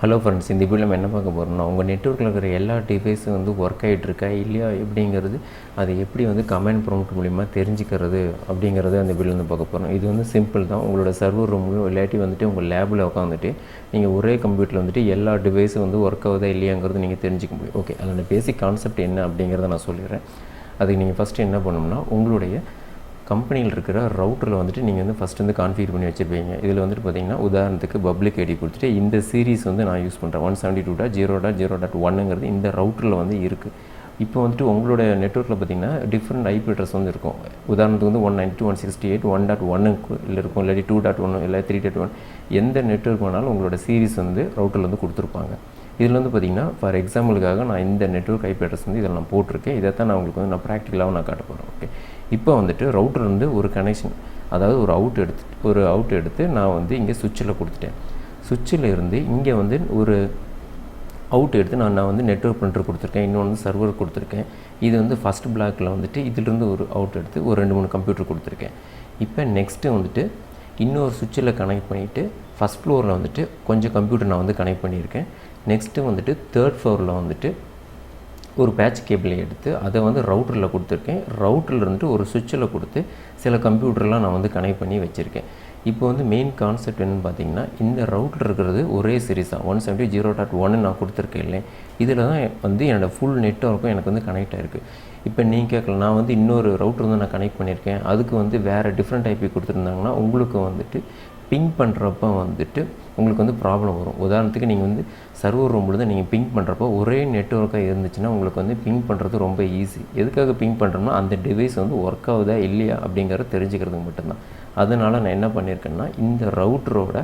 Hello friends, இந்த வீடியோவில் நம்ம என்ன பார்க்க போகிறோம்னா, உங்கள் நெட்வொர்க்கில் இருக்கிற எல்லா டிவைஸும் வந்து ஒர்க் ஆகிட்டுருக்கா இல்லையா எப்படிங்கிறது, அதை எப்படி வந்து கமெண்ட் ப்ராம்ப்ட் மூலிமா தெரிஞ்சுக்கிறது அப்படிங்கிறது அந்த வீடியோ வந்து பார்க்க போகிறோம். இது வந்து சிம்பிள் தான். உங்களோட சர்வர் ரூம்லையோ இல்லாட்டி வந்துட்டு உங்கள் லேபில் உட்காந்துட்டு நீங்கள் ஒரே கம்ப்யூட்டரில் வந்துட்டு எல்லா டிவைஸும் வந்து ஒர்க் ஆகுதா இல்லையாங்கிறது நீங்கள் தெரிஞ்சிக்க முடியும். ஓகே, அதோட பேசிக் கான்செப்ட் என்ன அப்படிங்கிறத நான் சொல்லிடுறேன். அதுக்கு நீங்கள் ஃபஸ்ட்டு என்ன பண்ணணும்னா, உங்களுடைய கம்பெனியில் இருக்கிற ரவுட்டரில் வந்துட்டு நீங்கள் வந்து ஃபஸ்ட்டு வந்து கான்ஃபிகர் பண்ணி வச்சுருப்பீங்க. இதில் வந்துட்டு பார்த்தீங்கன்னா, உதாரணத்துக்கு பப்ளிக் ஐடி கொடுத்துட்டு இந்த சீரிஸ் வந்து நான் யூஸ் பண்ணுறேன் 172.0.0.1ங்கிறது இந்த ரவுட்டரில் வந்து இருக்குது. இப்போ வந்துட்டு உங்களோட நெட்வொர்க்கில் பார்த்தீங்கன்னா டிஃப்ரெண்ட் ஐபி அட்ரஸ் வந்து இருக்கும். உதாரணத்துக்கு வந்து 192.168.1.1 இருக்கும், இல்லாட்டி 2.1 இல்லை 3.1 எந்த நெட்வொர்க் வேணாலும் உங்களோட சீரிஸ் வந்து ரவுட்டரில் வந்து கொடுத்துருப்பாங்க. இதில் வந்து பார்த்திங்கன்னா, ஃபார் எக்ஸாம்பிளுக்காக நான் இந்த நெட்வொர்க் ஐபி அட்ரஸ் வந்து இதில் நான் போட்டிருக்கேன். இதை தான் நான் உங்களுக்கு வந்து நான் ப்ராக்டிக்கலாகவும் நான் காட்ட போகிறேன். ஓகே, இப்போ வந்துட்டு ரவுட்டர் வந்து ஒரு கனெக்ஷன், அதாவது ஒரு அவுட் எடுத்து நான் வந்து இங்கே சுவிட்சில் கொடுத்துட்டேன். சுவிட்சில் இருந்து இங்கே வந்து ஒரு அவுட் எடுத்து நான் வந்து நெட்வொர்க் பிரிண்டர் கொடுத்துருக்கேன், இன்னொன்று சர்வர் கொடுத்துருக்கேன். இது வந்து ஃபஸ்ட் பிளாக்கில் வந்துட்டு இதிலிருந்து ஒரு அவுட் எடுத்து ஒரு 2-3 கம்ப்யூட்டர் கொடுத்துருக்கேன். இப்போ நெக்ஸ்ட்டு வந்துட்டு இன்னொரு சுவிட்சில் கனெக்ட் பண்ணிவிட்டு ஃபஸ்ட் ஃப்ளோரில் வந்துட்டு கொஞ்சம் கம்ப்யூட்டர் நான் வந்து கனெக்ட் பண்ணியிருக்கேன். நெக்ஸ்ட்டு வந்துட்டு தேர்ட் ஃப்ளோரில் வந்துட்டு ஒரு பேட்ச் கேபிளை எடுத்து அதை வந்து ரவுட்டரில் கொடுத்துருக்கேன். ரவுட்டரில் இருந்துட்டு ஒரு சுவிட்சில் கொடுத்து சில கம்ப்யூட்டர்லாம் நான் வந்து கனெக்ட் பண்ணி வச்சுருக்கேன். இப்போ வந்து மெயின் கான்செப்ட் என்னென்னு பார்த்தீங்கன்னா, இந்த ரவுட்டர் இருக்கிறது ஒரே சீரிஸ் தான் 172.0.1 நான் கொடுத்துருக்கேன் இல்லை, இதில் தான் வந்து என்னோடய ஃபுல் நெட்வொர்க்கும் எனக்கு வந்து கனெக்ட் ஆகிருக்கு. இப்போ நீங்கள் கேட்கலாம், நான் வந்து இன்னொரு ரவுட்டர் வந்து நான் கனெக்ட் பண்ணியிருக்கேன், அதுக்கு வந்து வேறு டிஃப்ரெண்ட் ஐபி கொடுத்துருந்தாங்கன்னா உங்களுக்கு வந்துட்டு பிங் பண்ணுறப்ப வந்துட்டு உங்களுக்கு வந்து ப்ராப்ளம் வரும். உதாரணத்துக்கு நீங்கள் வந்து சர்வர் ரூமில் தான் நீங்கள் பிங் பண்ணுறப்போ ஒரே நெட்வொர்க்காக இருந்துச்சுன்னா உங்களுக்கு வந்து பிங் பண்ணுறது ரொம்ப ஈஸி. எதுக்காக பிங் பண்ணுறோம்னா, அந்த டிவைஸ் வந்து ஒர்க் ஆகுதா இல்லையா அப்படிங்கிறத தெரிஞ்சுக்கிறதுக்கு மட்டும்தான். அதனால் நான் என்ன பண்ணியிருக்கேன்னா, இந்த ரவுட்டரோட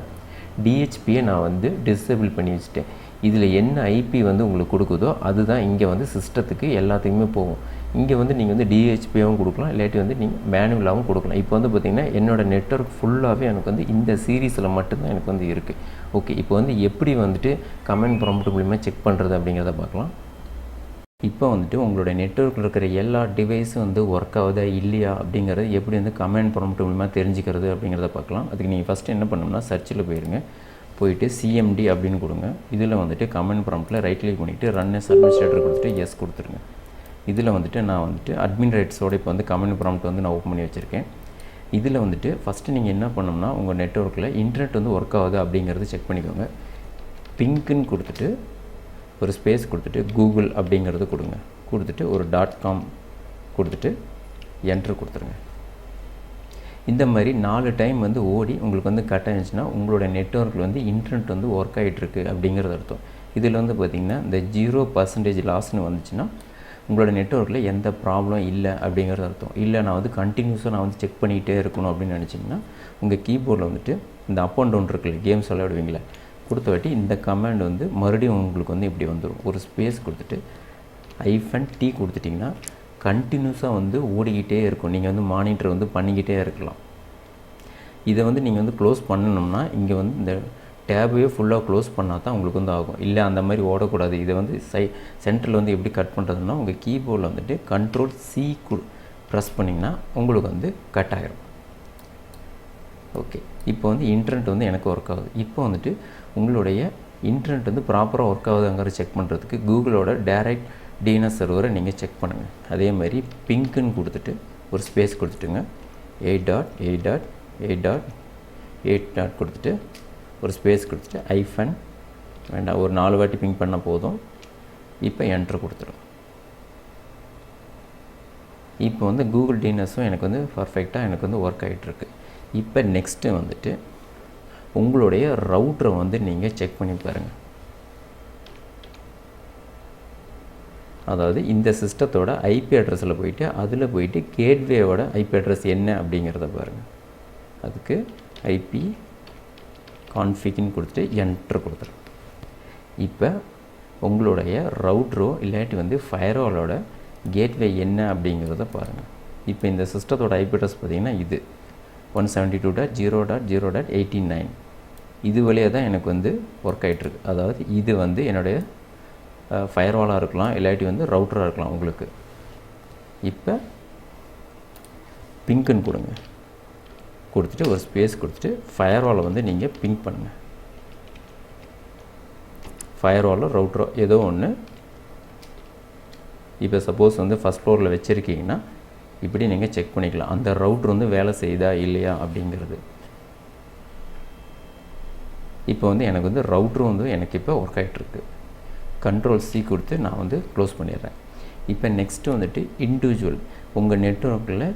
டிஹெச்பியை நான் வந்து டிசேபிள் பண்ணி வச்சுட்டேன். இதில் என்ன ஐபி வந்து உங்களுக்கு கொடுக்குதோ அதுதான் இங்கே வந்து சிஸ்டத்துக்கு எல்லாத்துக்குமே போகும். இங்கே வந்து நீங்கள் வந்து டிஹெச்பியாகவும் கொடுக்கலாம், இல்லாட்டி வந்து நீங்கள் மேனுவலாகவும் கொடுக்கலாம். இப்போ வந்து பார்த்திங்கன்னா, என்னோடய நெட்வொர்க் ஃபுல்லாகவே எனக்கு வந்து இந்த சீரீஸில் மட்டும்தான் எனக்கு வந்து இருக்குது. ஓகே, இப்போ வந்து எப்படி வந்துட்டு கமெண்ட் ப்ராம்ப்ட் மூலிமா செக் பண்ணுறது அப்படிங்கிறத பார்க்கலாம். இப்போ வந்துட்டு உங்களோட நெட்வொர்க்கில் இருக்கிற எல்லா டிவைஸும் வந்து ஒர்க் ஆகுதா இல்லையா அப்படிங்கிறது எப்படி வந்து கமெண்ட் ப்ராம்ப்ட் மூலிமா தெரிஞ்சுக்கிறது அப்படிங்கிறத பார்க்கலாம். அதுக்கு நீங்கள் ஃபஸ்ட்டு என்ன பண்ணணும்னா, சர்ச்சில் போயிட்டு சிஎம்டி அப்படின்னு கொடுங்க. இதில் வந்துட்டு கமெண்ட் ப்ராம்ப்ட்டில் ரைட் கிளிக் பண்ணிவிட்டு ரன் எஸ் அட்மினிஸ்ட்ரேட்டர் கொடுத்துட்டு எஸ் கொடுத்துருங்க. இதில் வந்துட்டு நான் வந்துட்டு அட்மின் ரைட்ஸோடு இப்போ வந்து கமெண்ட் ப்ராம்ப்ட் வந்து நான் ஓப்பன் பண்ணி வச்சுருக்கேன். இதில் வந்துட்டு ஃபஸ்ட்டு நீங்கள் என்ன பண்ணணும்னா, உங்கள் நெட்வொர்க்கில் இன்டர்நெட் வந்து ஒர்க் ஆகுது அப்படிங்கிறது செக் பண்ணிக்கோங்க. பிங்க்குன்னு கொடுத்துட்டு ஒரு ஸ்பேஸ் கொடுத்துட்டு கூகுள் அப்படிங்கிறது கொடுத்துட்டு ஒரு .com கொடுத்துட்டு என்ட்ரு கொடுத்துருங்க. இந்த மாதிரி 4 டைம் வந்து ஓடி உங்களுக்கு வந்து கட் ஆகிடுச்சுன்னா உங்களோட நெட்வொர்க்கில் வந்து இன்டர்நெட் வந்து ஒர்க் ஆகிட்டுருக்கு அப்படிங்கிறது அர்த்தம். இதில் வந்து பார்த்திங்கன்னா, இந்த 0% லாஸ்ன்னு வந்துச்சுன்னா உங்களோட நெட்வொர்க்கில் எந்த ப்ராப்ளம் இல்லை அப்படிங்கிறது அர்த்தம். இல்லை நான் வந்து கண்டினியூஸாக நான் வந்து செக் பண்ணிகிட்டே இருக்கணும் அப்படின்னு நினச்சிங்கன்னா, உங்கள் கீபோர்டில் வந்துட்டு இந்த அப் அண்ட் டவுன் இருக்குல்ல, கேம்ஸ் விளையாடுவீங்களே, கொடுத்த வாட்டி இந்த கமாண்ட் வந்து மறுபடியும் உங்களுக்கு வந்து இப்படி வந்துடும். ஒரு ஸ்பேஸ் கொடுத்துட்டு -t கொடுத்துட்டிங்கன்னா கண்டினியூஸாக வந்து ஓடிக்கிட்டே இருக்கும். நீங்கள் வந்து மானிட்டர் வந்து பண்ணிக்கிட்டே இருக்கலாம். இதை வந்து நீங்கள் வந்து க்ளோஸ் பண்ணணும்னா இங்கே வந்து இந்த டேபையே ஃபுல்லாக க்ளோஸ் பண்ணால் தான் உங்களுக்கு வந்து ஆகும். இல்லை அந்த மாதிரி ஓடக்கூடாது. இதை வந்து சென்டரில் வந்து எப்படி கட் பண்ணுறதுன்னா, உங்கள் கீபோர்டில் வந்துட்டு Ctrl+C ப்ரெஸ் பண்ணிங்கன்னா உங்களுக்கு வந்து கட் ஆகிடும். ஓகே, இப்போ வந்து இன்டர்நெட் வந்து எனக்கு ஒர்க் ஆகுது. இப்போ வந்துட்டு உங்களுடைய இன்டர்நெட் வந்து ப்ராப்பராக ஒர்க் ஆகுதுங்கிற செக் பண்ணுறதுக்கு கூகுளோட டைரக்ட் டிஎன்எஸ் சர்வரை நீங்கள் செக் பண்ணுங்கள். அதே மாதிரி பிங்க்குன்னு கொடுத்துட்டு ஒரு ஸ்பேஸ் கொடுத்துட்டுங்க 8.8.8.8 கொடுத்துட்டு ஒரு ஸ்பேஸ் கொடுத்துட்டு வேண்டாம், ஒரு 4 வாட்டி பிங் பண்ணால் போதும். இப்போ என்ட்ரு கொடுத்துரும். இப்போ வந்து கூகுள் டிஎன்எஸும் எனக்கு வந்து பர்ஃபெக்டாக எனக்கு வந்து ஒர்க் ஆகிட்டுருக்கு. இப்போ நெக்ஸ்ட்டு வந்துட்டு உங்களுடைய ரவுட்டரை வந்து நீங்கள் செக் பண்ணி பாருங்கள். அதாவது இந்த சிஸ்டத்தோட ஐபி அட்ரஸில் அதில் போயிட்டு கேட்வேவோட ஐபி அட்ரஸ் என்ன அப்படிங்கிறத பாருங்கள். அதுக்கு ஐபி கான்ஃபிக்னு கொடுத்துட்டு என்ட்ரு கொடுத்துருங்க. இப்போ உங்களுடைய ரவுட்டரோ இல்லாட்டி வந்து ஃபயர்வாலோட கேட்வே என்ன அப்படிங்கிறத பாருங்கள். இப்போ இந்த சிஸ்டத்தோட ஐபி அட்ரஸ் பார்த்திங்கன்னா இது 172.0.0.89 இது வழியாக தான் எனக்கு வந்து ஒர்க் ஆகிட்டுருக்கு. அதாவது இது வந்து என்னுடைய ஃபயர்வாலாக இருக்கலாம், இல்லாட்டி வந்து ரவுட்டராக இருக்கலாம் உங்களுக்கு. இப்போ பிங்க்குன்னு கொடுத்துட்டு ஒரு ஸ்பேஸ் கொடுத்துட்டு ஃபயர்வாலை வந்து நீங்கள் பிங்க் பண்ணுங்கள். ஃபயர்வாலோ ரவுட்டரோ ஏதோ ஒன்று இப்போ சப்போஸ் வந்து ஃபஸ்ட் ஃப்ளோரில் வச்சுருக்கீங்கன்னா இப்படி நீங்கள் செக் பண்ணிக்கலாம் அந்த ரவுட்ரு வந்து வேலை செய்யுதா இல்லையா அப்படிங்கிறது. இப்போ வந்து எனக்கு வந்து ரவுட்ரு வந்து எனக்கு இப்போ ஒர்க் ஆகிட்டுருக்கு. Ctrl+C கொடுத்து நான் வந்து க்ளோஸ் பண்ணிடுறேன். இப்போ நெக்ஸ்ட்டு வந்துட்டு இண்டிவிஜுவல் உங்கள் நெட்வொர்க்கில்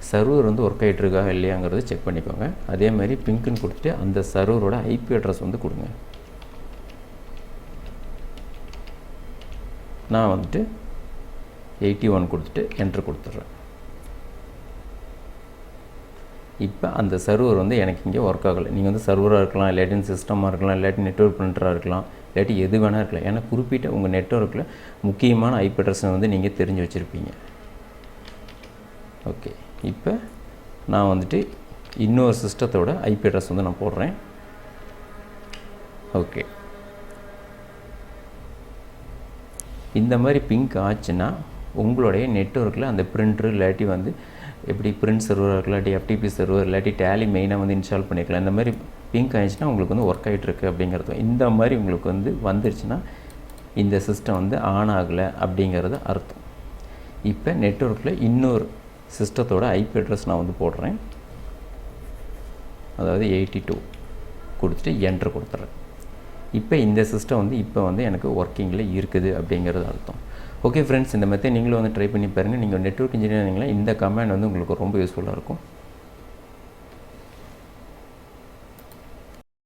சர்வர் வந்து ஒர்க் ஆகிட்டுருக்கா இல்லையாங்கிறத செக் பண்ணிக்கோங்க. அதே மாதிரி பிங்க்குன்னு கொடுத்துட்டு அந்த சர்வரோட ஐபி அட்ரஸ் வந்து கொடுங்க. நான் வந்துட்டு 81 கொடுத்துட்டு என்ட்ரு கொடுத்துட்றேன். இப்போ அந்த சர்வர் வந்து எனக்கு இங்கே ஒர்க் ஆகலை. நீங்கள் வந்து சர்வராக இருக்கலாம், இல்லாட்டி சிஸ்டமாக இருக்கலாம், இல்லாட்டி நெட்வொர்க் பிரிண்டராக இருக்கலாம், இல்லாட்டி எது வேணால் இருக்கலாம். ஏன்னா குறிப்பிட்ட உங்கள் நெட்வொர்க்கில் முக்கியமான ஐபி அட்ரஸை வந்து நீங்கள் தெரிஞ்சு வச்சுருப்பீங்க. ஓகே, இப்போ நான் வந்துட்டு இன்னொரு சிஸ்டத்தோட ஐபி அட்ரஸ் வந்து நான் போடுறேன். ஓகே, இந்த மாதிரி பிங்க் ஆச்சுன்னா உங்களுடைய நெட்வொர்க்கில் அந்த பிரிண்டர் இல்லாட்டி வந்து எப்படி பிரிண்ட் சர்வராக இருக்கலாம், இல்லாட்டி எஃப்டிபி சர்வர் இல்லாட்டி டேலி மெயினாக வந்து இன்ஸ்டால் பண்ணிக்கலாம். இந்த மாதிரி பிங்க் ஆயிடுச்சுன்னா உங்களுக்கு வந்து ஒர்க் ஆகிட்டுருக்கு அப்படிங்கிறது. இந்த மாதிரி உங்களுக்கு வந்து வந்துருச்சுன்னா இந்த சிஸ்டம் வந்து ஆன் ஆகலை அப்படிங்கிறது அர்த்தம். இப்போ நெட்வொர்க்கில் இன்னொரு சிஸ்டத்தோட ஐபி அட்ரஸ் நான் வந்து போடுறேன். அதாவது 82 கொடுத்துட்டு என்ட்ரு கொடுத்துட்றேன். இப்போ இந்த சிஸ்டம் வந்து இப்போ வந்து எனக்கு ஒர்க்கிங்கில் இருக்குது அப்படிங்கிறது அர்த்தம். ஓகே ஃப்ரெண்ட்ஸ், இந்த மெத்தட் நீங்களும் வந்து ட்ரை பண்ணி பாருங்கள். நீங்கள் நெட்வொர்க் இன்ஜினியரிங்கில் இந்த கமெண்ட் வந்து உங்களுக்கு ரொம்ப யூஸ்ஃபுல்லாக இருக்கும்.